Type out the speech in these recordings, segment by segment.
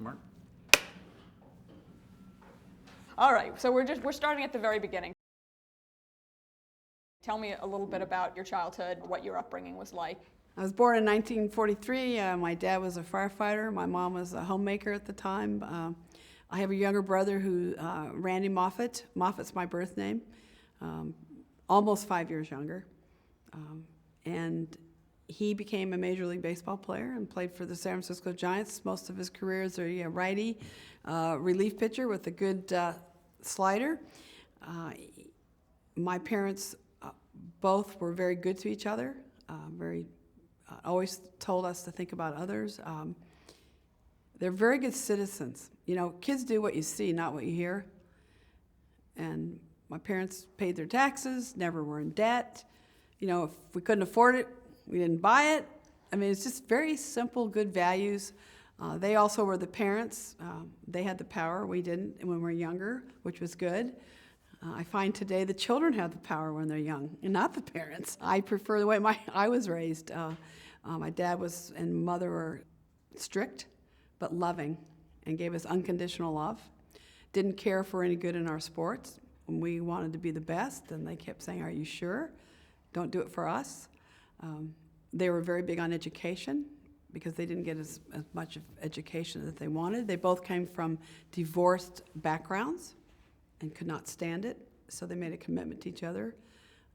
Mark? All right, so we're starting at the very beginning. Tell me a little bit about your childhood, what your upbringing was like. I was born in 1943. My dad was a firefighter. My mom was a homemaker at the time. I have a younger brother who, Randy Moffitt. Moffitt's my birth name. Almost 5 years younger. And he became a Major League Baseball player and played for the San Francisco Giants. Most of his career as a righty relief pitcher with a good slider. My parents both were very good to each other, always told us to think about others. They're very good citizens. You know, kids do what you see, not what you hear. And my parents paid their taxes, never were in debt. You know, if we couldn't afford it, we didn't buy it. I mean, it's just very simple, good values. They also were the parents. They had the power, we didn't when we were younger, which was good. I find today the children have the power when they're young, and not the parents. I prefer the way I was raised. My dad and mother were strict, but loving, and gave us unconditional love. Didn't care for any good in our sports. When we wanted to be the best, and they kept saying, "Are you sure? Don't do it for us." They were very big on education because they didn't get as much of education that they wanted. They both came from divorced backgrounds and could not stand it, so they made a commitment to each other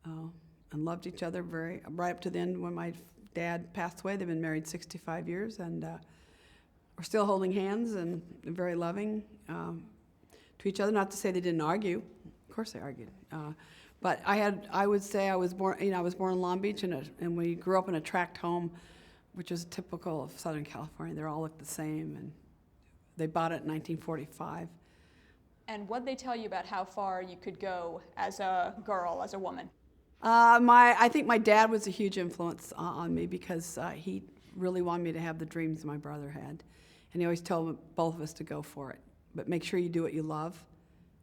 and loved each other right up to the end when my dad passed away. They've been married 65 years, and we're still holding hands and very loving to each other. Not to say they didn't argue. Of course they argued. But I would say I was born in Long Beach, and we grew up in a tract home, which is typical of Southern California. They all look the same, and they bought it in 1945. And what'd they tell you about how far you could go as a girl, as a woman? I think my dad was a huge influence on me because he really wanted me to have the dreams my brother had. And he always told both of us to go for it. But make sure you do what you love,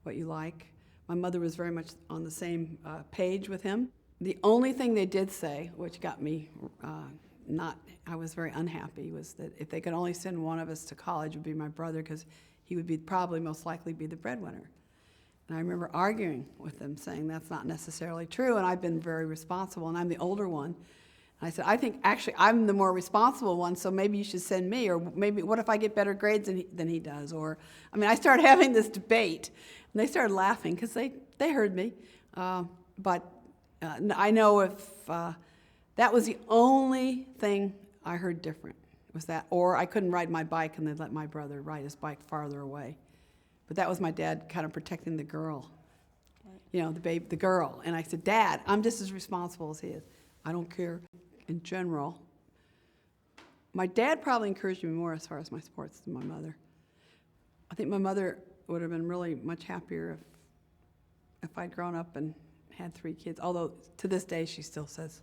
what you like. My mother was very much on the same page with him. The only thing they did say, which got me I was very unhappy, was that if they could only send one of us to college, it would be my brother, because he would probably most likely be the breadwinner. And I remember arguing with them, saying that's not necessarily true, and I've been very responsible, and I'm the older one. And I said, I think actually I'm the more responsible one, so maybe you should send me, or maybe what if I get better grades than he does? Or, I mean, I started having this debate, and they started laughing because they heard me. But I know if that was the only thing I heard different, was that, or I couldn't ride my bike and they'd let my brother ride his bike farther away. But that was my dad kind of protecting the girl, you know, the girl. And I said, Dad, I'm just as responsible as he is. I don't care. In general, my dad probably encouraged me more as far as my sports than my mother. I think my mother would have been really much happier if I'd grown up and had 3 kids, although to this day she still says,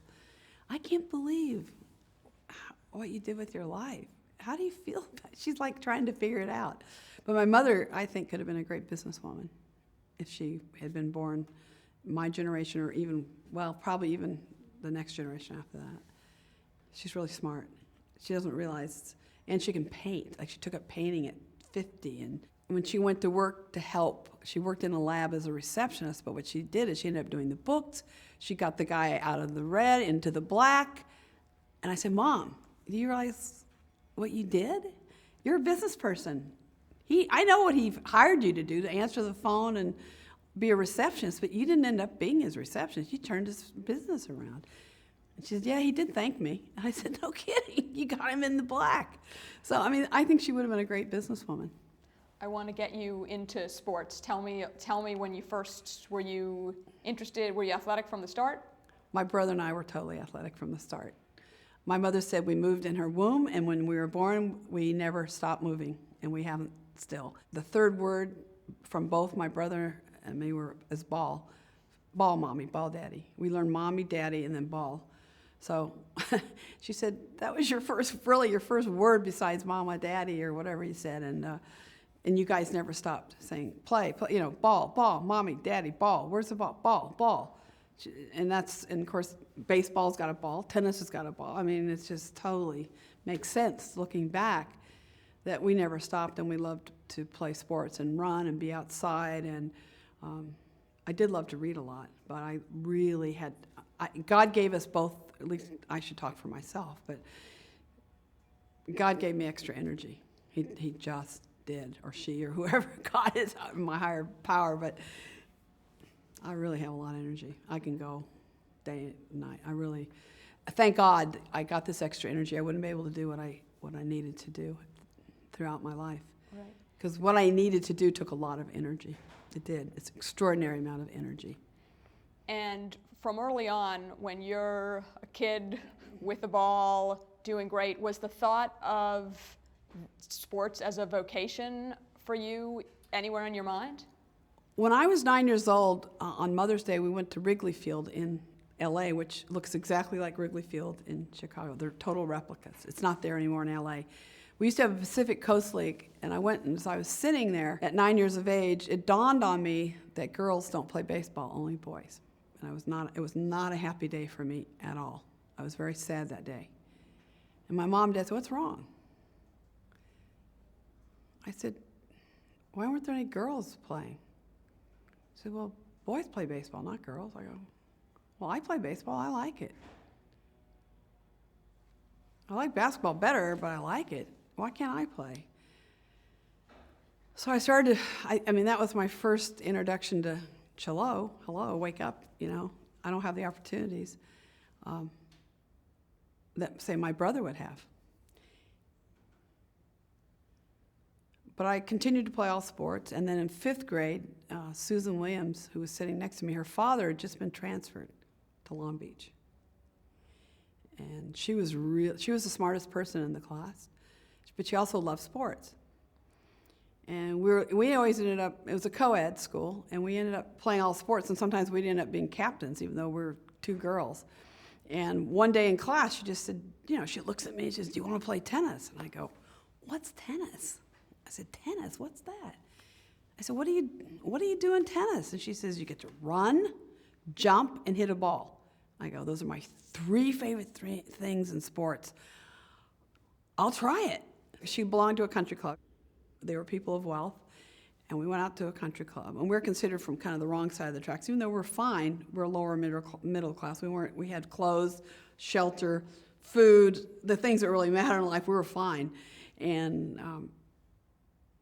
I can't believe what you did with your life. How do you feel about it? She's like trying to figure it out. But my mother, I think, could have been a great businesswoman if she had been born my generation, or even, well, probably even the next generation after that. She's really smart. She doesn't realize, and she can paint. Like, she took up painting at 50, and when she went to work to help, she worked in a lab as a receptionist, but what she did is she ended up doing the books. She got the guy out of the red into the black. And I said, Mom, do you realize what you did? You're a business person. I know what he hired you to do, to answer the phone and be a receptionist, but you didn't end up being his receptionist. You turned his business around. And she said, yeah, he did thank me. And I said, no kidding, you got him in the black. So, I mean, I think she would have been a great businesswoman. I want to get you into sports. Tell me when you first, were you interested, were you athletic from the start? My brother and I were totally athletic from the start. My mother said we moved in her womb, and when we were born, we never stopped moving, and we haven't still. The third word from both my brother and me is ball. Ball mommy, ball daddy. We learned mommy, daddy, and then ball. So she said, that was your first word besides mama, daddy, or whatever you said, and you guys never stopped saying play, you know, ball, mommy, daddy, ball. Where's the ball? Ball. And of course, baseball's got a ball, tennis has got a ball. I mean, it's just totally makes sense looking back that we never stopped, and we loved to play sports and run and be outside. And I did love to read a lot, but I really had, God gave us both, at least I should talk for myself, but God gave me extra energy. He just did, or she, or whoever. God is my higher power, but I really have a lot of energy. I can go day and night. I really, thank God I got this extra energy. I wouldn't be able to do what I needed to do throughout my life. Right. Because what I needed to do took a lot of energy. It did. It's an extraordinary amount of energy. And from early on, when you're a kid with a ball, doing great, was the thought of sports as a vocation for you anywhere in your mind? When I was 9 years old, on Mother's Day, we went to Wrigley Field in LA, which looks exactly like Wrigley Field in Chicago. They're total replicas. It's not there anymore in LA. We used to have a Pacific Coast League, and I went, and as I was sitting there at 9 years of age, it dawned on me that girls don't play baseball, only boys. And it was not a happy day for me at all. I was very sad that day. And my mom and dad said, "What's wrong?" I said, "Why weren't there any girls playing?" She said, "Well, boys play baseball, not girls." I go, "Well, I play baseball, I like it. I like basketball better, but I like it. Why can't I play?" So I started to, that was my first introduction to hello, wake up, I don't have the opportunities that, say, my brother would have. But I continued to play all sports, and then in 5th grade, Susan Williams, who was sitting next to me, her father had just been transferred to Long Beach. And she was the smartest person in the class, but she also loved sports. And we always ended up, it was a co-ed school, and we ended up playing all sports, and sometimes we'd end up being captains, even though we were 2 girls. And one day in class, she just said, she looks at me and she says, "Do you want to play tennis?" And I go, "What's tennis?" I said, "Tennis, what's that?" I said, what do you do in tennis?" And she says, "You get to run, jump, and hit a ball." I go, "Those are my 3 favorite things in sports. I'll try it." She belonged to a country club. They were people of wealth, and we went out to a country club. And we're considered from kind of the wrong side of the tracks. Even though we're fine, we're lower middle class. We had clothes, shelter, food, the things that really matter in life. We were fine. And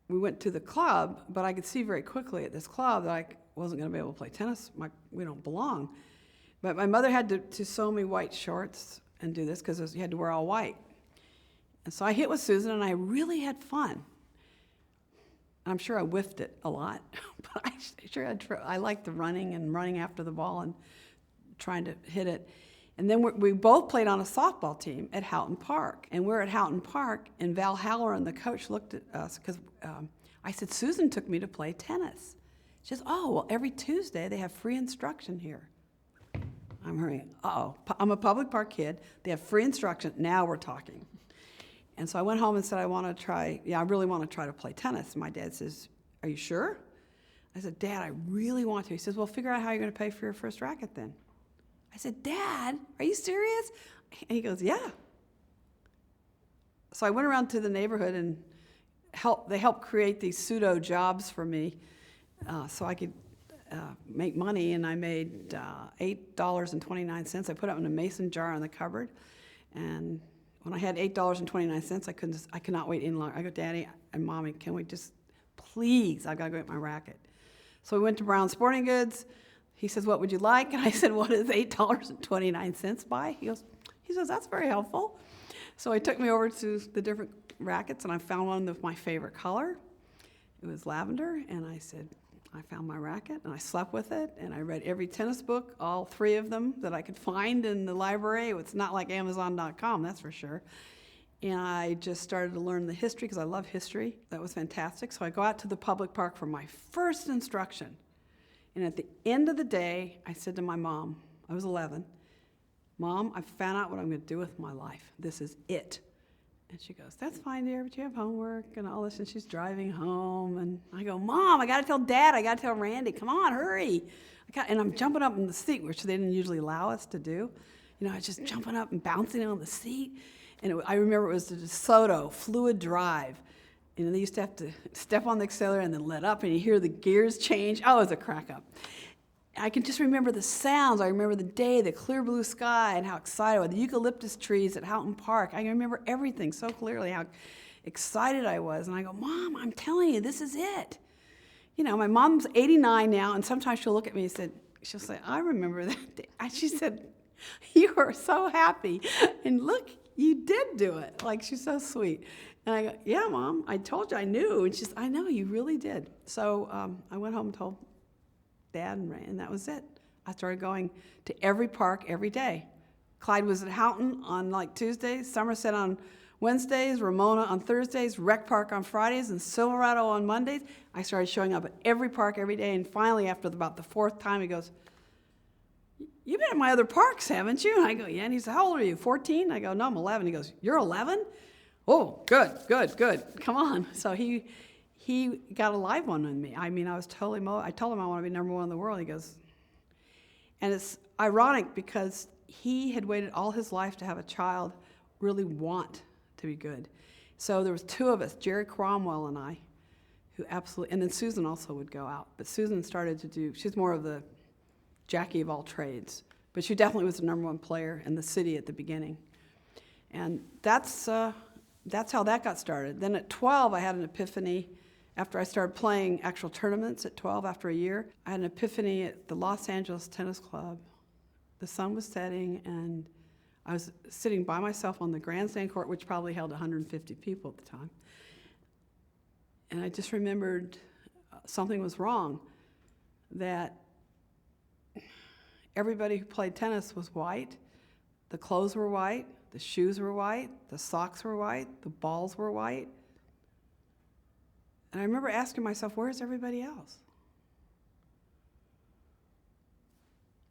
we went to the club, but I could see very quickly at this club that I wasn't going to be able to play tennis. We don't belong. But my mother had to sew me white shorts and do this because you had to wear all white. And so I hit with Susan, and I really had fun. I'm sure I whiffed it a lot, but I liked the running and running after the ball and trying to hit it. And then we both played on a softball team at Houghton Park. And we're at Houghton Park, and Val Halloran, the coach, looked at us because I said, "Susan took me to play tennis." She says, "Oh, well, every Tuesday they have free instruction here." I'm hurrying. I'm a public park kid. They have free instruction. Now we're talking. And so I went home and said, I really want to try to play tennis. And my dad says, "Are you sure?" I said, "Dad, I really want to." He says, "Well, figure out how you're going to pay for your first racket then." I said, "Dad, are you serious?" And he goes, "Yeah." So I went around to the neighborhood and they helped create these pseudo jobs for me so I could make money. And I made $8.29. I put it in a mason jar in the cupboard. And when I had $8.29, I could not wait any longer. I go, "Daddy and Mommy, can we just, please, I've got to go get my racket." So we went to Brown Sporting Goods. He says, "What would you like?" And I said, "What does $8.29 buy?" He says, "That's very helpful." So he took me over to the different rackets, and I found one with my favorite color. It was lavender, and I said, I found my racket, and I slept with it, and I read every tennis book, all 3 of them that I could find in the library. It's not like Amazon.com, that's for sure. And I just started to learn the history because I love history. That was fantastic. So I go out to the public park for my first instruction. And at the end of the day, I said to my mom, I was 11, "Mom, I found out what I'm going to do with my life. This is it." And she goes, "That's fine, dear, but you have homework and all this." And she's driving home. And I go, "Mom, I got to tell Dad. I got to tell Randy. Come on, hurry." And I'm jumping up in the seat, which they didn't usually allow us to do. I was just jumping up and bouncing on the seat. And I remember it was the DeSoto Fluid Drive. they used to have to step on the accelerator and then let up, and you hear the gears change. Oh, it was a crack up. I can just remember the sounds. I remember the day, the clear blue sky, and how excited I was. The eucalyptus trees at Houghton Park. I remember everything so clearly, how excited I was. And I go, Mom, I'm telling you, this is it. You know, my mom's 89 now, and sometimes she'll look at me and she'll say, I remember that day. And she said, you were so happy. And look, you did do it. Like, she's so sweet. And I go, yeah, Mom, I told you I knew. And she's, I know, you really did. So I went home and told Dad, and that was it. I started going to every park every day. Clyde was at Houghton on like Tuesdays, Somerset on Wednesdays, Ramona on Thursdays, Rec Park on Fridays, and Silverado on Mondays. I started showing up at every park every day, and finally, after about the fourth time, he goes, you've been at my other parks, haven't you? And I go, yeah. And he said, how old are you, 14? I go, no, I'm 11. He goes, you're 11? Oh, good. Come on. So he got a live one with me. I mean, I was totally I told him I want to be number one in the world. He goes, and it's ironic because he had waited all his life to have a child really want to be good. So there was two of us, Jerry Cromwell and I, who absolutely, and then Susan also would go out. But Susan started to do, she's more of the Jackie of all trades. But she definitely was the number one player in the city at the beginning. And that's how that got started. Then at 12, I had an epiphany. After I started playing actual tournaments at 12, after a year, I had an epiphany at the Los Angeles Tennis Club. The sun was setting, and I was sitting by myself on the grandstand court, which probably held 150 people at the time. And I just remembered something was wrong, that everybody who played tennis was white, the clothes were white, the shoes were white, the socks were white, the balls were white. And I remember asking myself, where's everybody else?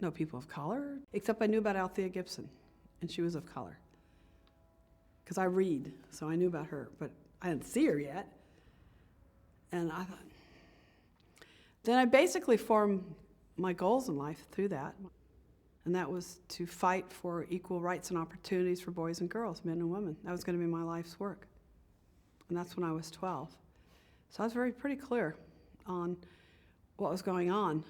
No people of color, except I knew about Althea Gibson, and she was of color. Because I read, so I knew about her, but I didn't see her yet. And I thought, then I basically formed my goals in life through that. And that was to fight for equal rights and opportunities for boys and girls, men and women. That was going to be my life's work. And that's when I was 12. So I was pretty clear on what was going on.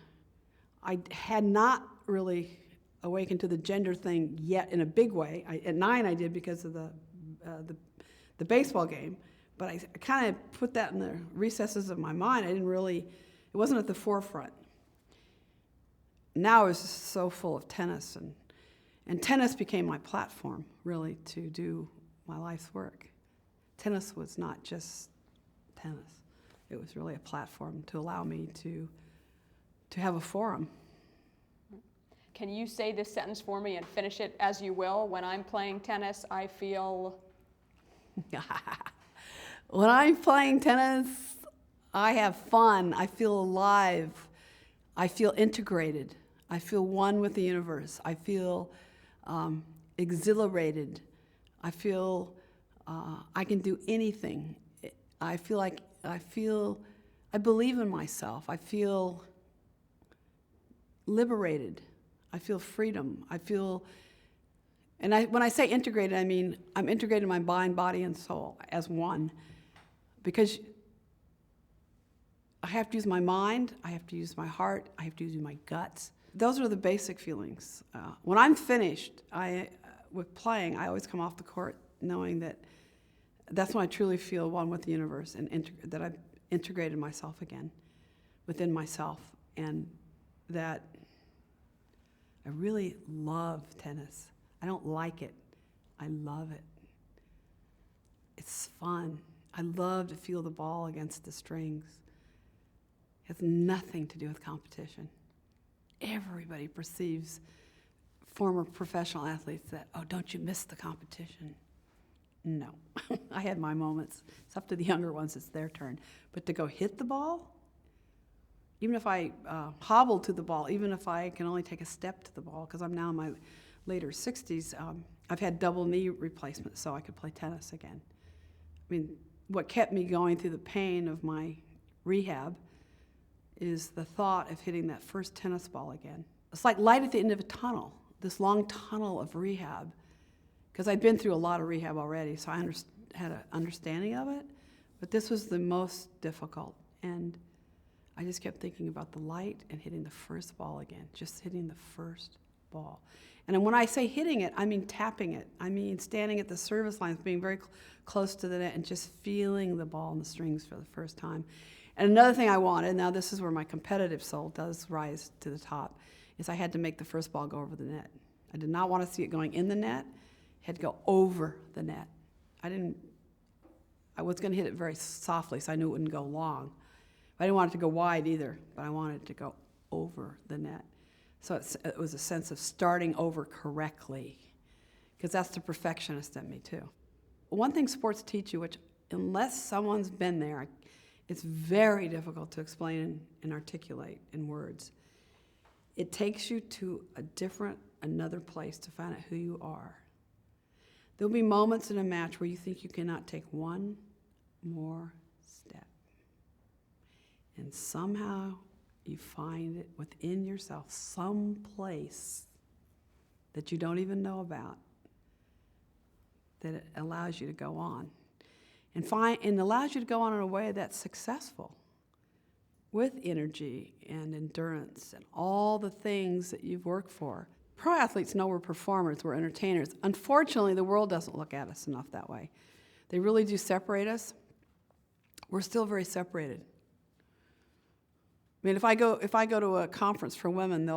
I had not really awakened to the gender thing yet in a big way. At 9 I did because of the baseball game, but I kind of put that in the recesses of my mind. I didn't really, it wasn't at the forefront. Now I was just so full of tennis, and tennis became my platform, really, to do my life's work. Tennis was not just tennis. It was really a platform to allow me to have a forum. Can you say this sentence for me and finish it as you will? When I'm playing tennis, I feel... When I'm playing tennis, I have fun. I feel alive. I feel integrated. I feel one with the universe. I feel exhilarated. I feel I can do anything. I believe in myself. I feel liberated. I feel freedom. When I say integrated, I mean I'm integrated in my mind, body, and soul as one. Because I have to use my mind, I have to use my heart, I have to use my guts. Those are the basic feelings. When I'm finished with playing, I always come off the court knowing that that's when I truly feel one with the universe and that I've integrated myself again within myself, and that I really love tennis. I don't like it. I love it. It's fun. I love to feel the ball against the strings. It has nothing to do with competition. Everybody perceives former professional athletes that, oh, don't you miss the competition? No. I had my moments. It's up to the younger ones, it's their turn. But to go hit the ball, even if I hobble to the ball, even if I can only take a step to the ball, because I'm now in my later 60s, I've had double knee replacements so I could play tennis again. I mean, what kept me going through the pain of my rehab is the thought of hitting that first tennis ball again. It's like light at the end of a tunnel, this long tunnel of rehab, because I'd been through a lot of rehab already, so I had an understanding of it, But this was the most difficult, and I just kept thinking about the light and hitting the first ball again, just hitting the first ball. And when I say hitting it, I mean tapping it. I mean standing at the service lines, being very close to the net and just feeling the ball in the strings for the first time. And another thing I wanted, now this is where my competitive soul does rise to the top, is I had to make the first ball go over the net. I did not want to see it going in the net. It had to go over the net. I was going to hit it very softly, so I knew it wouldn't go long. I didn't want it to go wide either, but I wanted it to go over the net. So it was a sense of starting over correctly, because that's the perfectionist in me too. One thing sports teach you, which unless someone's been there, it's very difficult to explain and articulate in words. It takes you to another place to find out who you are. There'll be moments in a match where you think you cannot take one more step. And somehow you find it within yourself, some place that you don't even know about, that it allows you to go on. And allows you to go on in a way that's successful, with energy and endurance and all the things that you've worked for. Pro athletes know we're performers, we're entertainers. Unfortunately, the world doesn't look at us enough that way. They really do separate us. We're still very separated. I mean, if I go to a conference for women,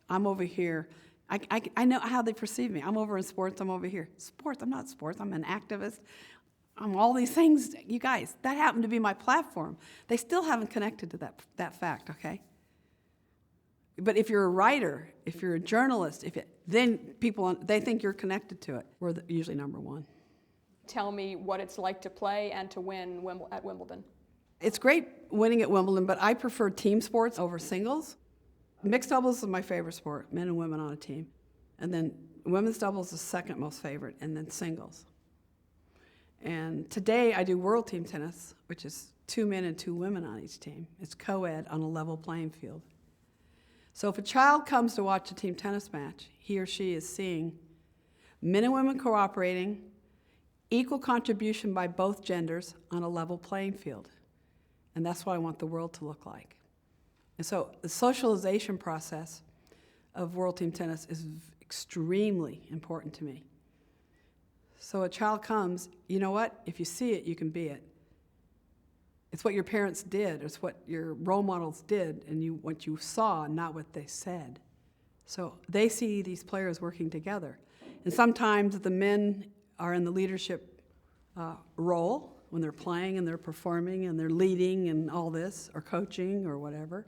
I'm over here. I know how they perceive me. I'm over in sports, I'm over here. Sports, I'm not sports, I'm an activist. I'm all these things. You guys, that happened to be my platform. They still haven't connected to that fact, okay? But if you're a writer, if you're a journalist, then people, they think you're connected to it. We're usually number one. Tell me what it's like to play and to win at Wimbledon. It's great winning at Wimbledon, but I prefer team sports over singles. Mixed doubles is my favorite sport, men and women on a team. And then women's doubles is the second most favorite, and then singles. And today I do world team tennis, which is 2 men and 2 women on each team. It's co-ed on a level playing field. So if a child comes to watch a team tennis match, he or she is seeing men and women cooperating, equal contribution by both genders on a level playing field. And that's what I want the world to look like. And so the socialization process of world team tennis is extremely important to me. So a child comes, you know what? If you see it, you can be it. It's what your parents did, it's what your role models did, and what you saw, not what they said. So they see these players working together. And sometimes the men are in the leadership role when they're playing and they're performing and they're leading and all this, or coaching or whatever.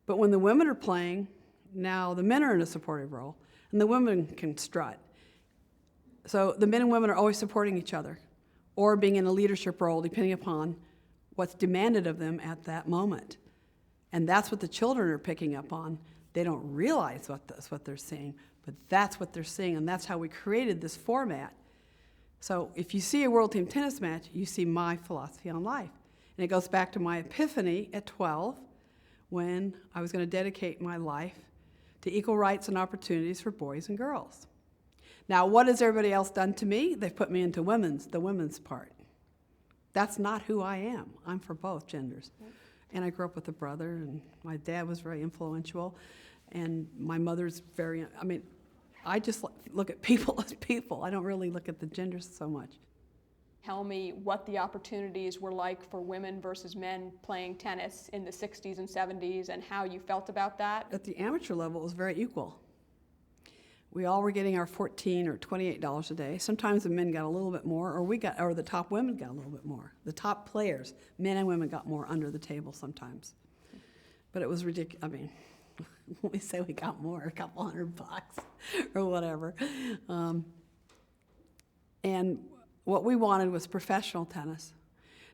But when the women are playing, now the men are in a supportive role, and the women can strut. So the men and women are always supporting each other, or being in a leadership role, depending upon what's demanded of them at that moment. And that's what the children are picking up on. They don't realize that's what they're seeing, but that's what they're seeing, and that's how we created this format. So if you see a World Team Tennis match, you see my philosophy on life. And it goes back to my epiphany at 12, when I was going to dedicate my life to equal rights and opportunities for boys and girls. Now, what has everybody else done to me? They've put me into the women's part. That's not who I am. I'm for both genders. And I grew up with a brother, and my dad was very influential, and my mother's I just look at people as people. I don't really look at the genders so much. Tell me what the opportunities were like for women versus men playing tennis in the 60s and 70s, and how you felt about that. At the amateur level, it was very equal. We all were getting our $14 or $28 a day. Sometimes the men got a little bit more, or the top women got a little bit more. The top players, men and women, got more under the table sometimes. But it was ridiculous. I mean, when we say we got more, a couple $100 or whatever. And what we wanted was professional tennis.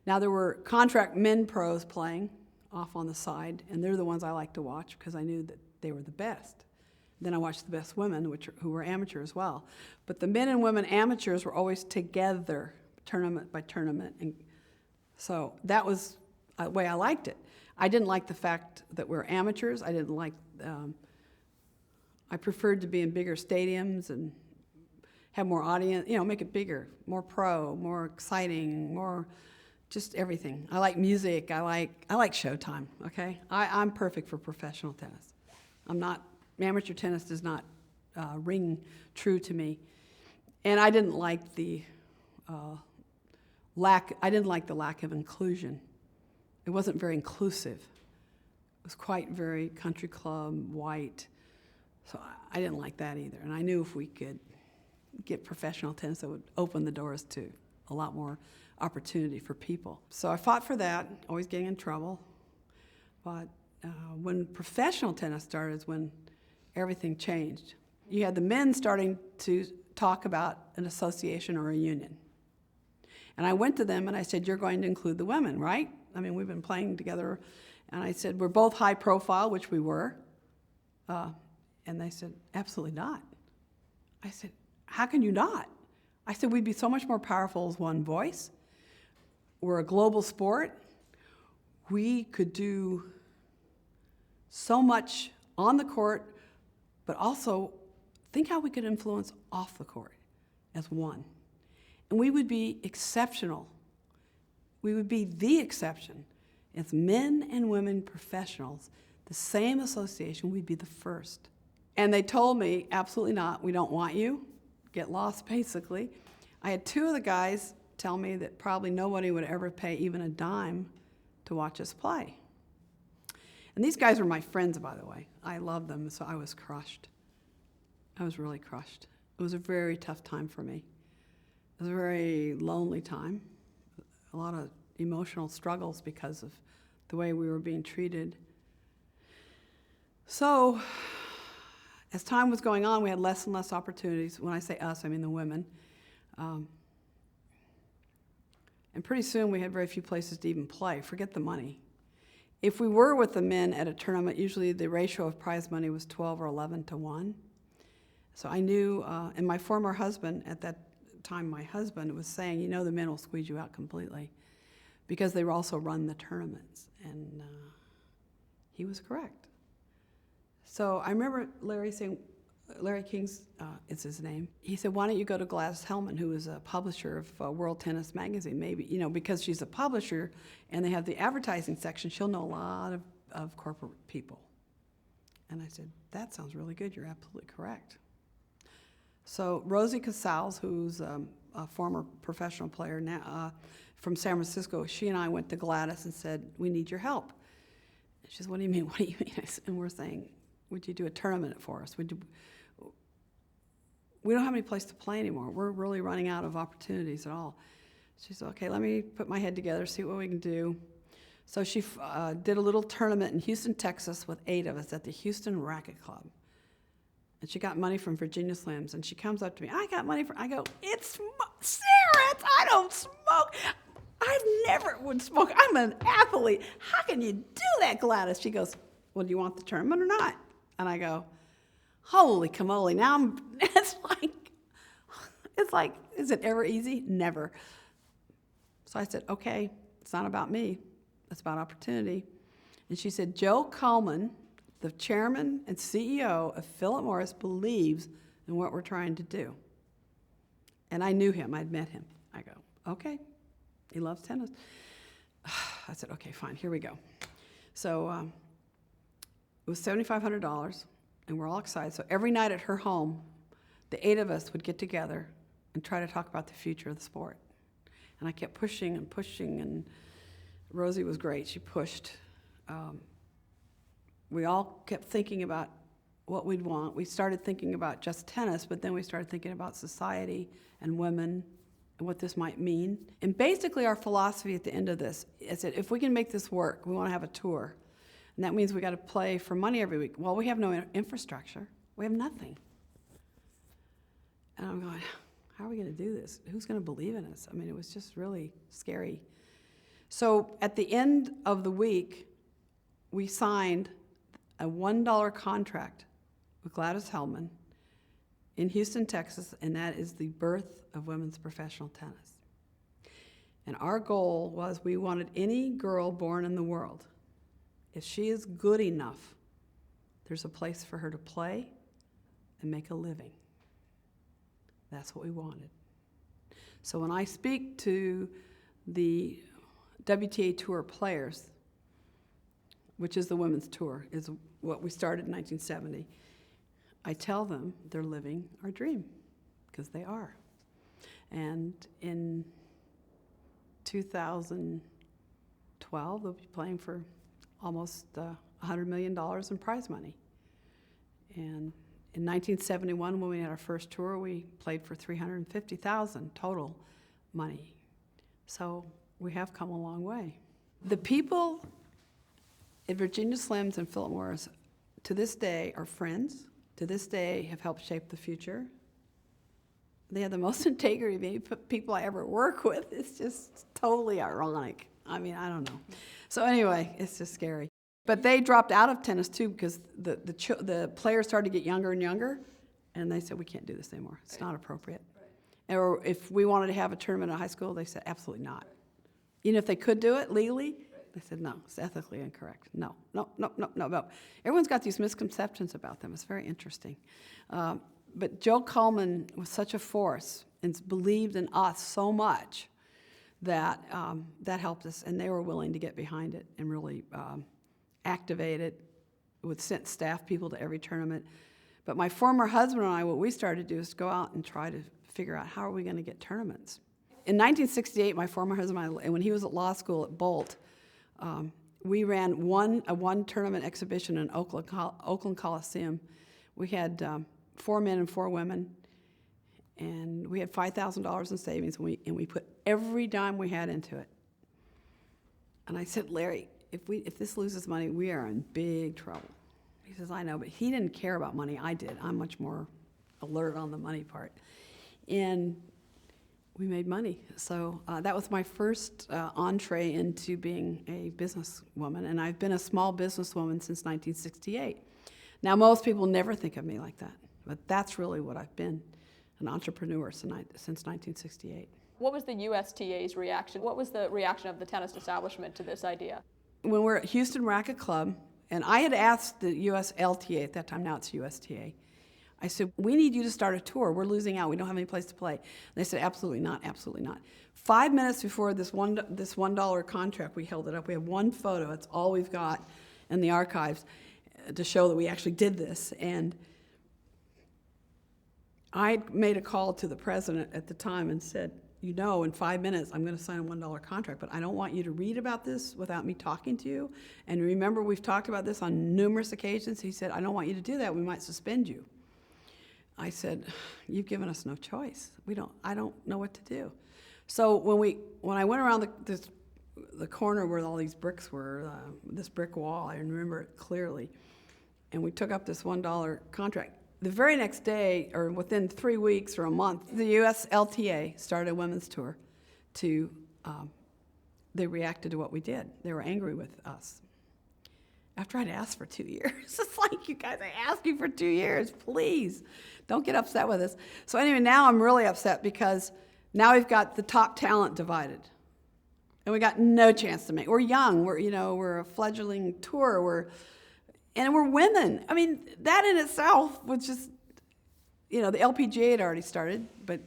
Now there were contract men pros playing off on the side, and they're the ones I like to watch because I knew that they were the best. Then I watched the best women, who were amateur as well. But the men and women amateurs were always together, tournament by tournament. And so that was the way I liked it. I didn't like the fact that we're amateurs. I didn't like, I preferred to be in bigger stadiums and have more audience, make it bigger, more pro, more exciting, more just everything. I like music. I like showtime, okay? I'm perfect for professional tennis. Amateur tennis does not ring true to me. And I didn't like the lack of inclusion. It wasn't very inclusive. It was quite very country club, white. So I didn't like that either. And I knew if we could get professional tennis, it would open the doors to a lot more opportunity for people. So I fought for that, always getting in trouble. But when professional tennis started is when everything changed. You had the men starting to talk about an association or a union. And I went to them and I said, you're going to include the women, right? I mean, we've been playing together. And I said, we're both high profile, which we were. And they said, absolutely not. I said, how can you not? I said, we'd be so much more powerful as one voice. We're a global sport. We could do so much on the court, but also think how we could influence off the court as one. And we would be exceptional. We would be the exception. As men and women professionals, the same association, we'd be the first. And they told me, absolutely not, we don't want you. Get lost, basically. I had two of the guys tell me that probably nobody would ever pay even a dime to watch us play. And these guys were my friends, by the way. I loved them, so I was crushed. I was really crushed. It was a very tough time for me. It was a very lonely time, a lot of emotional struggles because of the way we were being treated. So, as time was going on, we had less and less opportunities. When I say us, I mean the women. And pretty soon we had very few places to even play. Forget the money. If we were with the men at a tournament, usually the ratio of prize money was 12 or 11 to 1. So I knew, and my former husband, at that time my husband, was saying, you know, the men will squeeze you out completely because they also run the tournaments. And he was correct. So I remember Larry saying, Larry King's is his name. He said, why don't you go to Gladys Hellman, who is a publisher of World Tennis Magazine, maybe, you know, because she's a publisher and they have the advertising section, she'll know a lot of corporate people. And I said, that sounds really good, you're absolutely correct. So Rosie Casals, who's a former professional player now from San Francisco, she and I went to Gladys and said, we need your help. And she said, what do you mean, what do you mean? And we're saying, would you do a tournament for us? We don't have any place to play anymore. We're really running out of opportunities at all. She said, okay, let me put my head together, see what we can do. So she did a little tournament in Houston, Texas with 8 of us at the Houston Racket Club. And she got money from Virginia Slims. And she comes up to me, I got money I go, Sarah, I don't smoke. I never would smoke. I'm an athlete. How can you do that, Gladys? She goes, well, do you want the tournament or not? And I go, holy camole, now it's like, is it ever easy? Never. So I said, okay, it's not about me, it's about opportunity. And she said, Joe Coleman, the chairman and CEO of Philip Morris, believes in what we're trying to do. And I knew him, I'd met him. I go, okay, he loves tennis. I said, okay, fine, here we go. So it was $7,500. And we're all excited. So every night at her home, the 8 of us would get together and try to talk about the future of the sport. And I kept pushing and pushing, and Rosie was great. She pushed. We all kept thinking about what we'd want. We started thinking about just tennis, but then we started thinking about society and women and what this might mean. And basically our philosophy at the end of this is that if we can make this work, we want to have a tour. And that means we got to play for money every week. Well, we have no infrastructure. We have nothing. And I'm going, how are we going to do this? Who's going to believe in us? I mean, it was just really scary. So at the end of the week, we signed a $1 contract with Gladys Hellman in Houston, Texas, and that is the birth of women's professional tennis. And our goal was we wanted any girl born in the world, if she is good enough, there's a place for her to play and make a living. That's what we wanted. So when I speak to the WTA Tour players, which is the women's tour, is what we started in 1970. I tell them they're living our dream, because they are. And in 2012, they'll be playing for almost $100 million in prize money. And in 1971, when we had our first tour, we played for $350,000 total money. So we have come a long way. The people at Virginia Slims and Philip Morris, to this day, are friends. To this day, have helped shape the future. They have the most integrity of any people I ever work with. It's just totally ironic. I mean, I don't know. So anyway, it's just scary. But they dropped out of tennis too, because the players started to get younger and younger, and they said, we can't do this anymore. It's not appropriate. Right. Or if we wanted to have a tournament at high school, they said, absolutely not. Even if they could do it legally, they said, no, it's ethically incorrect. No. Everyone's got these misconceptions about them. It's very interesting. But Joe Coleman was such a force and believed in us so much that that helped us, and they were willing to get behind it and really activate it. Would send staff people to every tournament. But my former husband and I, what we started to do is go out and try to figure out how are we going to get tournaments. In 1968, my former husband and I, when he was at law school at Bolt, we ran a one tournament exhibition in Oakland Coliseum. We had 4 men and 4 women, and we had $5,000 in savings, and we put every dime we had into it. And I said, Larry, if this loses money, we are in big trouble. He says, I know, but he didn't care about money. I did. I'm much more alert on the money part. And we made money. So that was my first entree into being a businesswoman, and I've been a small businesswoman since 1968. Now, most people never think of me like that, but that's really what I've been, an entrepreneur since 1968. What was the USTA's reaction? What was the reaction of the tennis establishment to this idea? When we're at Houston Racket Club, and I had asked the US LTA at that time, now it's USTA, I said, we need you to start a tour. We're losing out. We don't have any place to play. And they said, absolutely not, absolutely not. 5 minutes before this $1 contract, we held it up. We have one photo. It's all we've got in the archives to show that we actually did this. And I made a call to the president at the time and said, in 5 minutes, I'm going to sign a $1 contract, but I don't want you to read about this without me talking to you. And remember, we've talked about this on numerous occasions. He said, I don't want you to do that. We might suspend you. I said, you've given us no choice. I don't know what to do. So when I went around the corner where all these bricks were, this brick wall, I remember it clearly, and we took up this $1 contract. The very next day, or within 3 weeks or a month, the US LTA started a women's tour. They reacted to what we did. They were angry with us. After I'd asked for 2 years. It's like, you guys, I asked you for 2 years, please. Don't get upset with us. So anyway, now I'm really upset because now we've got the top talent divided. And we got no chance to make. We're young, we're a fledgling tour, and we're women. I mean, that in itself was just, the LPGA had already started, but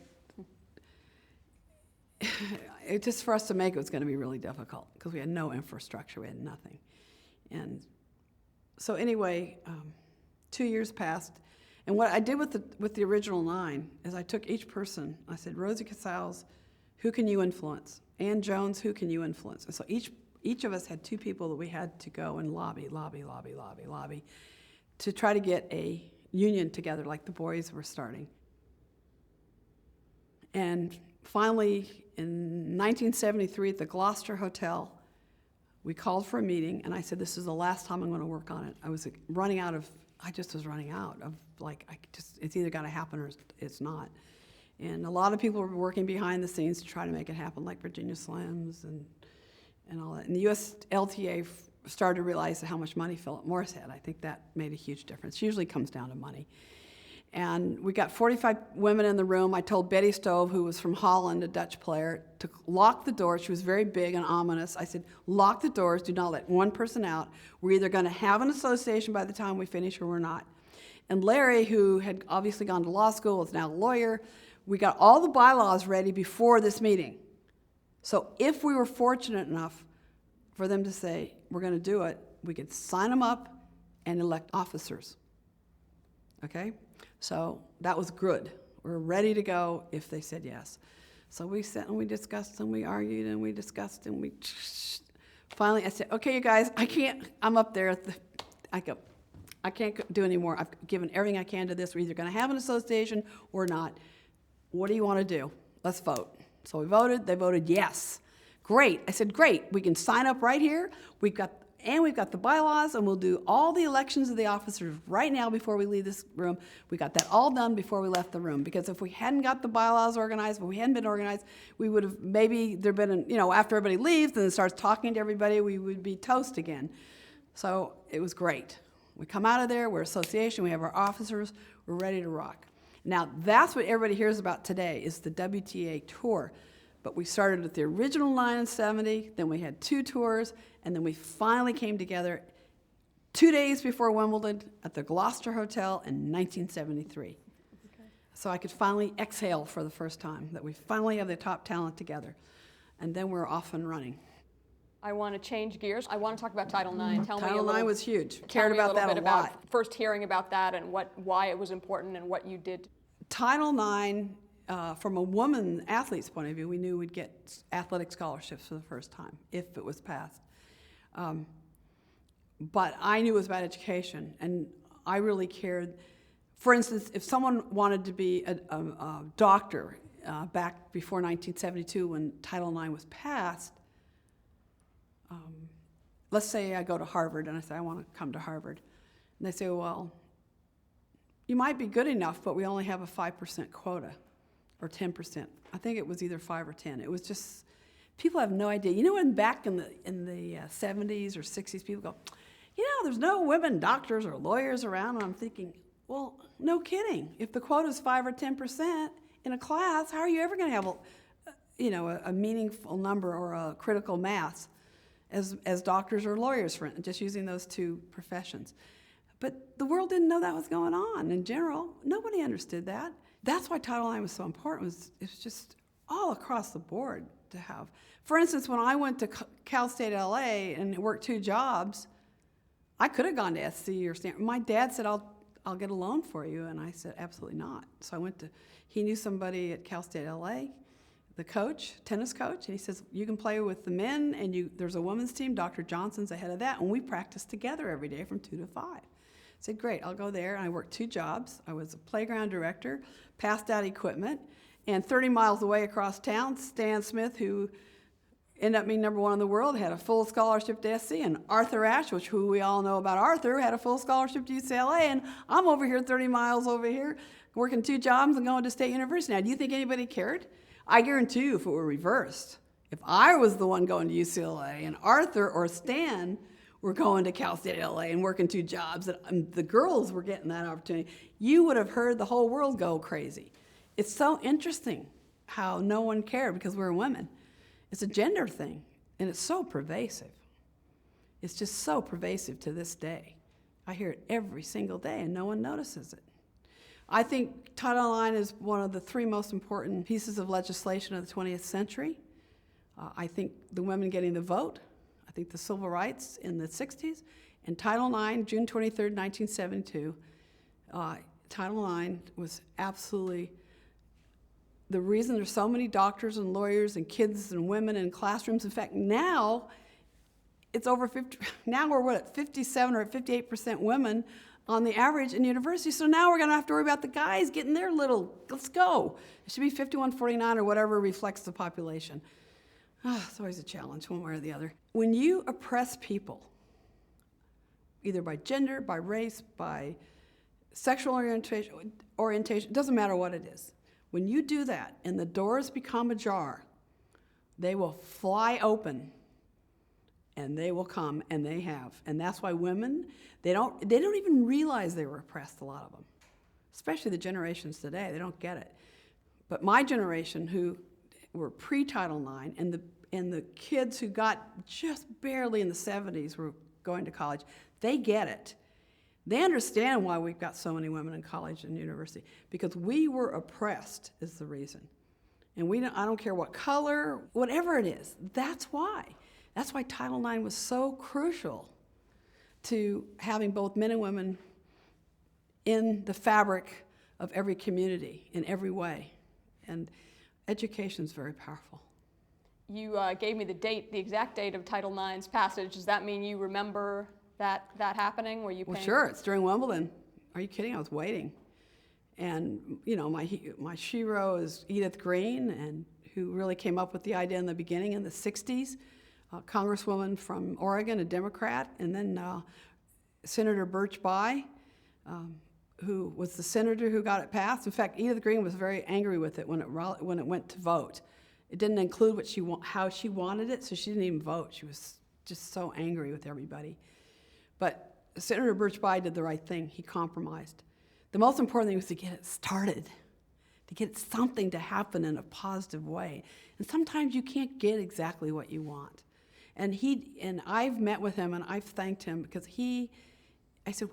it just for us to make it was going to be really difficult because we had no infrastructure, we had nothing. And so anyway, 2 years passed, and what I did with the original 9 is I took each person. I said, Rosie Casals, who can you influence? Ann Jones, who can you influence? And so each of us had 2 people that we had to go and lobby to try to get a union together like the boys were starting. And finally, in 1973 at the Gloucester Hotel, we called for a meeting, and I said, this is the last time I'm going to work on it. I was running out of it's either got to happen or it's not. And a lot of people were working behind the scenes to try to make it happen, like Virginia Slims and all that. And the US LTA started to realize how much money Philip Morris had. I think that made a huge difference. It usually comes down to money. And we got 45 women in the room. I told Betty Stove, who was from Holland, a Dutch player, to lock the doors. She was very big and ominous. I said, lock the doors. Do not let one person out. We're either going to have an association by the time we finish or we're not. And Larry, who had obviously gone to law school, is now a lawyer. We got all the bylaws ready before this meeting. So if we were fortunate enough for them to say, we're going to do it, we could sign them up and elect officers. Okay? So that was good. We were ready to go if they said yes. So we sat and we discussed and we argued and we discussed and we finally I said, okay, you guys, I'm up there at I can't do anymore. I've given everything I can to this. We're either going to have an association or not. What do you want to do? Let's vote. So we voted. They voted yes. Great. I said, great. We can sign up right here. We've got the bylaws, and we'll do all the elections of the officers right now before we leave this room. We got that all done before we left the room, because if we hadn't got the bylaws organized, if we hadn't been organized, we would have maybe after everybody leaves and starts talking to everybody, we would be toast again. So it was great. We come out of there, we're association, we have our officers, we're ready to rock. Now, that's what everybody hears about today, is the WTA tour. But we started with the original 9 and 70, then we had 2 tours, and then we finally came together 2 days before Wimbledon at the Gloucester Hotel in 1973. Okay. So I could finally exhale for the first time, that we finally have the top talent together. And then we're off and running. I want to change gears. I want to talk about Title IX. Title IX was huge. Cared about that a lot. First hearing about that and why it was important and what you did. Title IX, from a woman athlete's point of view, we knew we'd get athletic scholarships for the first time if it was passed. But I knew it was about education, and I really cared. For instance, if someone wanted to be a doctor back before 1972 when Title IX was passed, let's say I go to Harvard and I say, I want to come to Harvard. And they say, well, you might be good enough, but we only have a 5% quota, or 10%. I think it was either 5 or 10. It was just, people have no idea. You know, when back in the 70s or 60s, people go, there's no women doctors or lawyers around. And I'm thinking, well, no kidding. If the quota is 5 or 10% in a class, how are you ever going to have a meaningful number or a critical mass as doctors or lawyers, for instance, just using those 2 professions? But the world didn't know that was going on in general. Nobody understood that. That's why Title IX was so important. It was just all across the board to have. For instance, when I went to Cal State LA and worked 2 jobs, I could have gone to SC or Stanford. My dad said, I'll get a loan for you. And I said, absolutely not. So he knew somebody at Cal State LA, the coach, tennis coach, and he says, you can play with the men, and there's a women's team, Dr. Johnson's ahead of that, and we practice together every day from 2 to 5. I said, great, I'll go there. And I worked 2 jobs. I was a playground director, passed out equipment, and 30 miles away across town, Stan Smith, who ended up being #1 in the world, had a full scholarship to SC, and Arthur Ashe, who we all know about Arthur, had a full scholarship to UCLA, and I'm over here 30 miles over here, working 2 jobs and going to State University. Now, do you think anybody cared? I guarantee you if it were reversed, if I was the one going to UCLA and Arthur or Stan were going to Cal State LA and working 2 jobs, and the girls were getting that opportunity, you would have heard the whole world go crazy. It's so interesting how no one cared because we're women. It's a gender thing, and it's so pervasive. It's just so pervasive to this day. I hear it every single day, and no one notices it. I think Title IX is one of the 3 most important pieces of legislation of the 20th century. I think the women getting the vote, I think the civil rights in the 60s, and Title IX, June 23rd, 1972, Title IX was absolutely the reason there's so many doctors and lawyers and kids and women in classrooms. In fact, now it's over 50, now we're at 57 or 58% women on the average in university. So now we're gonna have to worry about the guys getting their little, let's go. It should be 51-49 or whatever reflects the population. It's always a challenge, one way or the other. When you oppress people, either by gender, by race, by sexual orientation, it doesn't matter what it is. When you do that and the doors become ajar, they will fly open and they will come, and they have. And that's why women, they don't even realize they were oppressed, a lot of them. Especially the generations today, they don't get it. But my generation, who were pre-Title IX, and the kids who got just barely in the 70s were going to college, they get it. They understand why we've got so many women in college and university, because we were oppressed is the reason. And I don't care what color, whatever it is. That's why. That's why Title IX was so crucial to having both men and women in the fabric of every community in every way. And education is very powerful. You gave me the exact date of Title IX's passage. Does that mean you remember that happening? Were you Well, paying? sure, it's during Wimbledon. Are you kidding? I was waiting. And, you know, my hero is Edith Green, and who really came up with the idea in the beginning in the 60s. Congresswoman from Oregon, a Democrat, and then Senator Birch Bayh, who was the senator who got it passed. In fact, Edith Green was very angry with it when it went to vote. It didn't include how she wanted it, so she didn't even vote. She was just so angry with everybody. But Senator Birch Bayh did the right thing. He compromised. The most important thing was to get it started, to get something to happen in a positive way. And sometimes you can't get exactly what you want. And I've met with him and I've thanked him because I said,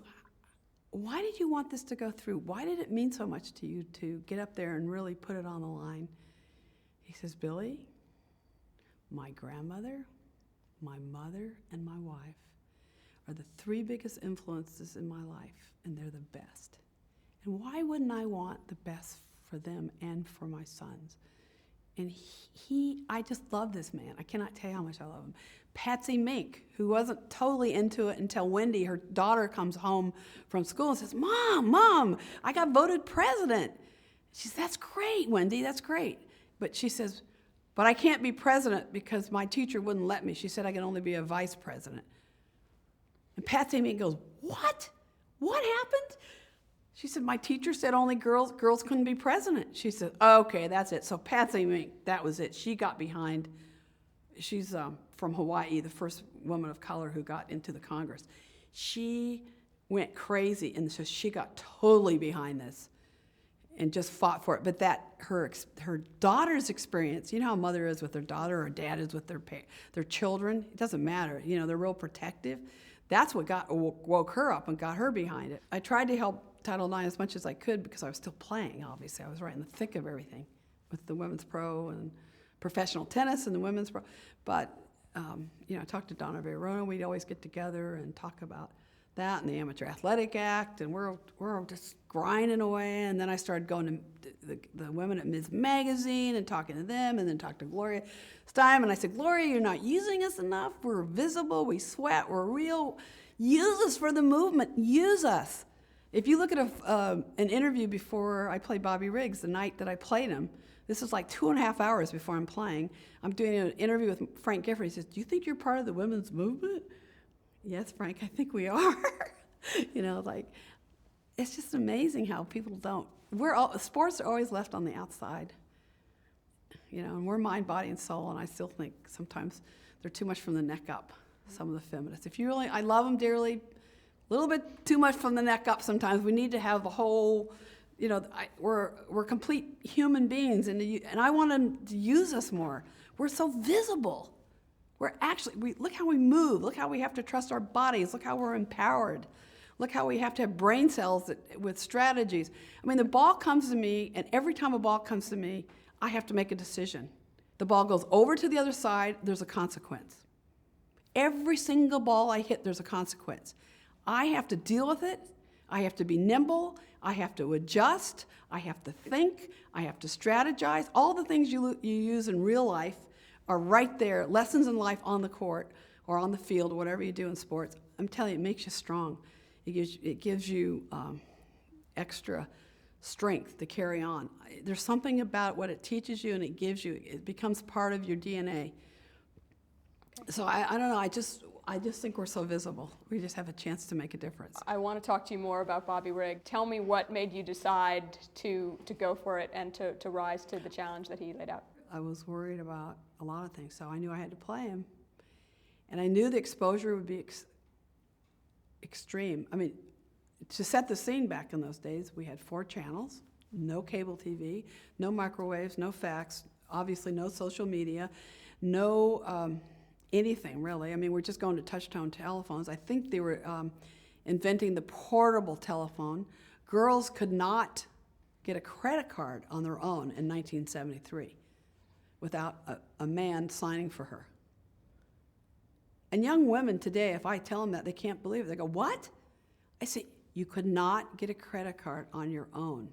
why did you want this to go through? Why did it mean so much to you to get up there and really put it on the line? He says, Billie, my grandmother, my mother, and my wife are the three biggest influences in my life, and they're the best. And why wouldn't I want the best for them and for my sons? And I just love this man. I cannot tell you how much I love him. Patsy Mink, who wasn't totally into it until Wendy, her daughter, comes home from school and says, Mom, I got voted president. She says, that's great, Wendy, that's great. But she says, but I can't be president because my teacher wouldn't let me. She said I could only be a vice president. And Patsy Mink goes, what? What happened? She said, my teacher said only girls couldn't be president. She said, okay, that's it. So Patsy Mink, that was it. She got behind. She's from Hawaii, the first woman of color who got into the Congress. She went crazy, and so she got totally behind this and just fought for it. But her daughter's experience, you know how a mother is with their daughter or dad is with their children? It doesn't matter. You know, they're real protective. That's what woke her up and got her behind it. I tried to help Title IX as much as I could because I was still playing, obviously. I was right in the thick of everything with the women's pro and professional tennis and the women's pro. But, you know, I talked to Donna Verona. We'd always get together and talk about that and the Amateur Athletic Act, and we're just grinding away. And then I started going to the women at Ms. Magazine and talking to them, and then talked to Gloria Steinem. And I said, Gloria, you're not using us enough. We're visible. We sweat. We're real. Use us for the movement. Use us. If you look at an interview before I played Bobby Riggs, the night that I played him, this is like 2.5 hours before I'm playing, I'm doing an interview with Frank Gifford. He says, do you think you're part of the women's movement? Yes, Frank, I think we are. You know, like, it's just amazing how people don't. Sports are always left on the outside. You know, and we're mind, body, and soul, and I still think sometimes they're too much from the neck up, some of the feminists. I love them dearly, a little bit too much from the neck up sometimes. We need to have the whole, you know, we're complete human beings, and I want them to use us more. We're so visible. Look how we move. Look how we have to trust our bodies. Look how we're empowered. Look how we have to have brain cells with strategies. I mean, the ball comes to me, and every time a ball comes to me, I have to make a decision. The ball goes over to the other side, there's a consequence. Every single ball I hit, there's a consequence. I have to deal with it. I have to be nimble. I have to adjust. I have to think. I have to strategize. All the things you use in real life are right there, lessons in life on the court or on the field or whatever you do in sports. I'm telling you, it makes you strong. It gives you extra strength to carry on. There's something about what it teaches you and it gives you. It becomes part of your DNA. So I don't know, I just think we're so visible. We just have a chance to make a difference. I want to talk to you more about Bobby Rigg. Tell me what made you decide to go for it and to rise to the challenge that he laid out. I was worried about a lot of things, so I knew I had to play him. And I knew the exposure would be extreme. I mean, to set the scene back in those days, we had 4 channels, no cable TV, no microwaves, no fax, obviously no social media, no anything really. I mean, we're just going to touch-tone telephones. I think they were inventing the portable telephone. Girls could not get a credit card on their own in 1973. without a man signing for her. And young women today, if I tell them that, they can't believe it. They go, what? I say, you could not get a credit card on your own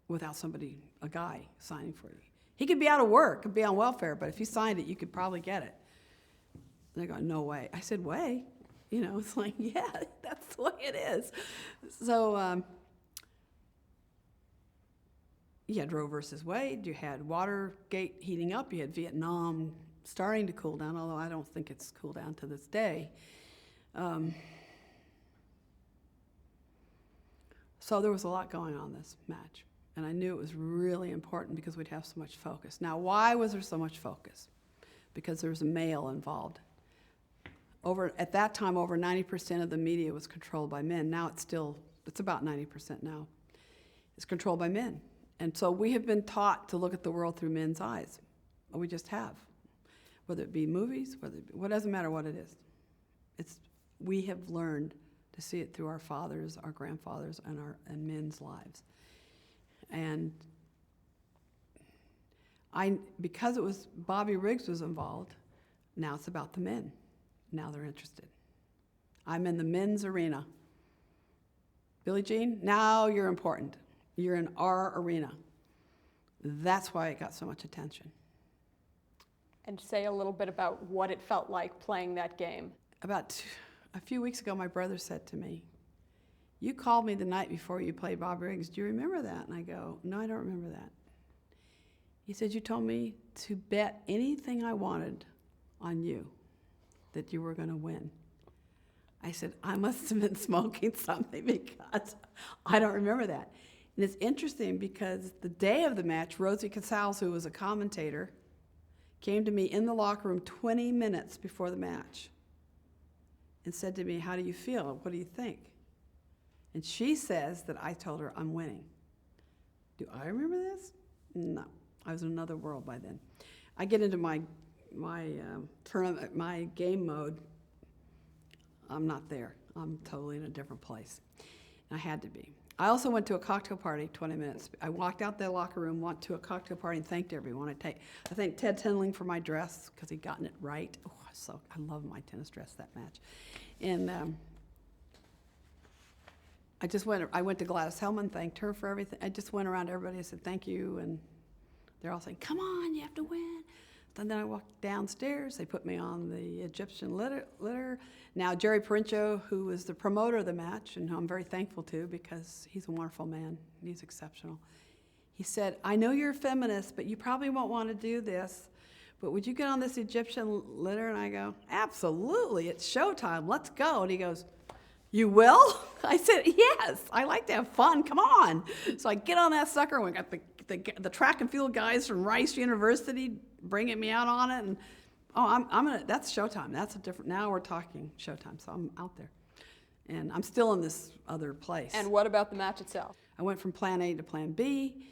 without somebody, a guy, signing for you. He could be out of work, could be on welfare, but if you signed it, you could probably get it. And they go, no way. I said, way? You know, it's like, yeah, that's the way it is. So you had Roe versus Wade, you had Watergate heating up, you had Vietnam starting to cool down, although I don't think it's cooled down to this day. So there was a lot going on this match, and I knew it was really important because we'd have so much focus. Now, why was there so much focus? Because there was a male involved. At that time, over 90% of the media was controlled by men. Now it's about 90% now. It's controlled by men. And so we have been taught to look at the world through men's eyes. We just have. Whether it be movies, what doesn't matter what it is. We have learned to see it through our fathers, our grandfathers, and men's lives. And because it was Bobby Riggs was involved, now it's about the men. Now they're interested. I'm in the men's arena. Billie Jean, now you're important. You're in our arena. That's why it got so much attention. And say a little bit about what it felt like playing that game. About a few weeks ago, my brother said to me, you called me the night before you played Bobby Riggs. Do you remember that? And I go, no, I don't remember that. He said, you told me to bet anything I wanted on you, that you were going to win. I said, I must have been smoking something because I don't remember that. And it's interesting because the day of the match, Rosie Casals, who was a commentator, came to me in the locker room 20 minutes before the match and said to me, how do you feel? What do you think? And she says that I told her I'm winning. Do I remember this? No. I was in another world by then. I get into my tournament, my game mode. I'm not there. I'm totally in a different place. And I had to be. I also went to a cocktail party 20 minutes. I walked out the locker room, went to a cocktail party, and thanked everyone. I thanked Ted Tinling for my dress because he'd gotten it right. Oh, I love my tennis dress that match. And I went to Gladys Hellman, thanked her for everything. I just went around to everybody and said thank you, and they're all saying, come on, you have to win. And then I walked downstairs. They put me on the Egyptian litter. Now, Jerry Parincho, who was the promoter of the match, and who I'm very thankful to because he's a wonderful man. He's exceptional. He said, I know you're a feminist, but you probably won't want to do this, but would you get on this Egyptian litter? And I go, absolutely, it's showtime, let's go. And he goes, you will? I said, yes, I like to have fun, come on. So I get on that sucker, and we got the track and field guys from Rice University bringing me out on it, and that's showtime. That's a different, now we're talking showtime, so I'm out there. And I'm still in this other place. And what about the match itself? I went from plan A to plan B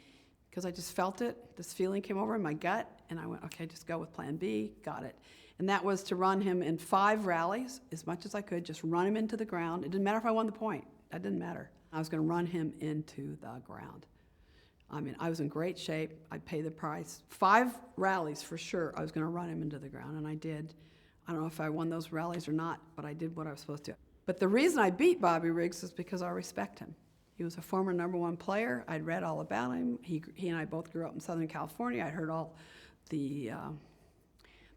because I just felt it. This feeling came over in my gut, and I went, okay, just go with plan B, got it. And that was to run him in 5 rallies, as much as I could, just run him into the ground. It didn't matter if I won the point. That didn't matter. I was going to run him into the ground. I mean, I was in great shape. I'd pay the price. 5 rallies for sure, I was going to run him into the ground, and I did. I don't know if I won those rallies or not, but I did what I was supposed to. But the reason I beat Bobby Riggs is because I respect him. He was a former #1 player. I'd read all about him. He and I both grew up in Southern California. I'd heard all the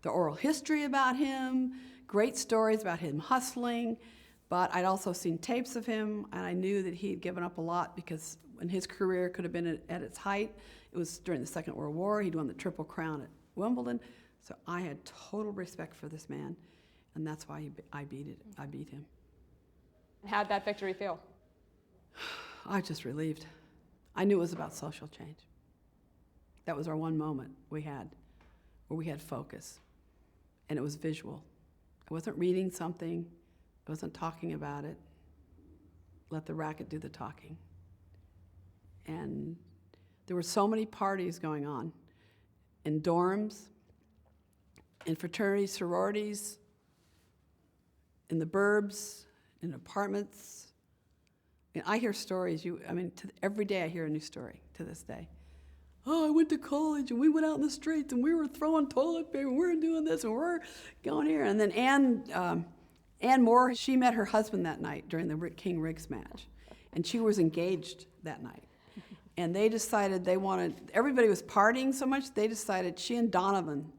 oral history about him, great stories about him hustling, but I'd also seen tapes of him, and I knew that he had given up a lot because when his career could have been at its height, it was during the Second World War. He'd won the Triple Crown at Wimbledon, so I had total respect for this man, and that's why I beat him. How'd that victory feel? I was just relieved. I knew it was about social change. That was our one moment we had, where we had focus. And it was visual. I wasn't reading something. I wasn't talking about it. Let the racket do the talking. And there were so many parties going on in dorms, in fraternities, sororities, in the burbs, in apartments. And I hear stories. Every day I hear a new story to this day oh, I went to college and we went out in the streets and we were throwing toilet paper and we were doing this and we're going here. And then Ann Moore, she met her husband that night during the King Riggs match. And she was engaged that night. And they decided everybody was partying so much, they decided she and Donovan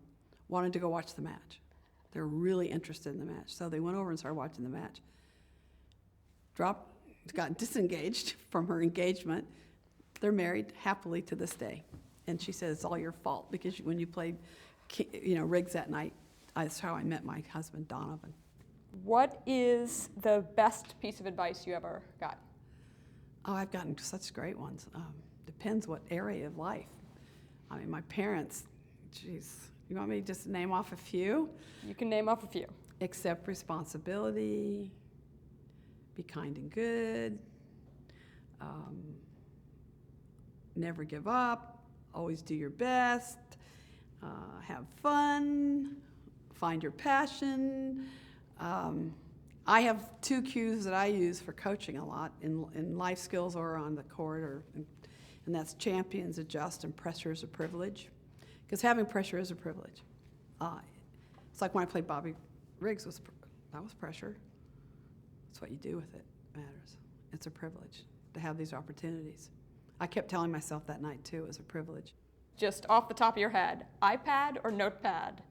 wanted to go watch the match. They were really interested in the match. So they went over and started watching the match. Got disengaged from her engagement. They're married happily to this day. And she said, it's all your fault because when you played Riggs that night, that's how I met my husband, Donovan. What is the best piece of advice you ever got? Oh, I've gotten such great ones. Depends what area of life. I mean, my parents, geez, you want me to just name off a few? You can name off a few. Accept responsibility, be kind and good, never give up, always do your best, have fun, find your passion. I have 2 cues that I use for coaching a lot in life skills or on the court, and that's champions, adjust, and pressure is a privilege. Because having pressure is a privilege. It's like when I played Bobby Riggs, that was pressure. That's what you do with it matters. It's a privilege to have these opportunities. I kept telling myself that night too, it was a privilege. Just off the top of your head, iPad or notepad?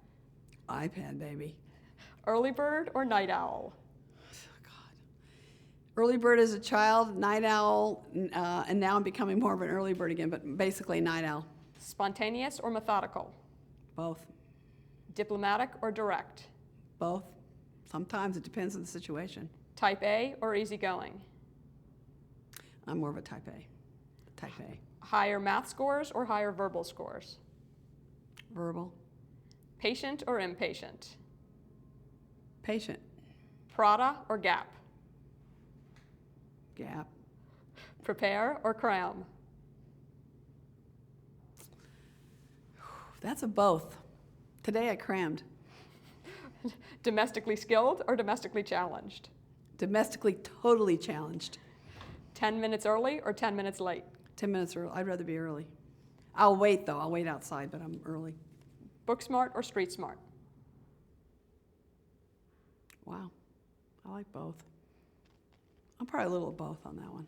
iPad, baby. Early bird or night owl? Early bird as a child, night owl, and now I'm becoming more of an early bird again, but basically night owl. Spontaneous or methodical? Both. Diplomatic or direct? Both. Sometimes it depends on the situation. Type A or easygoing? I'm more of a type A. Type A. Higher math scores or higher verbal scores? Verbal. Patient or impatient? Patient. Prada or Gap? Gap. Prepare or cram? That's a both. Today I crammed. Domestically skilled or domestically challenged? Domestically totally challenged. 10 minutes early or 10 minutes late? 10 minutes early. I'd rather be early. I'll wait though. I'll wait outside, but I'm early. Book smart or street smart? Wow. I like both. I'm probably a little of both on that one.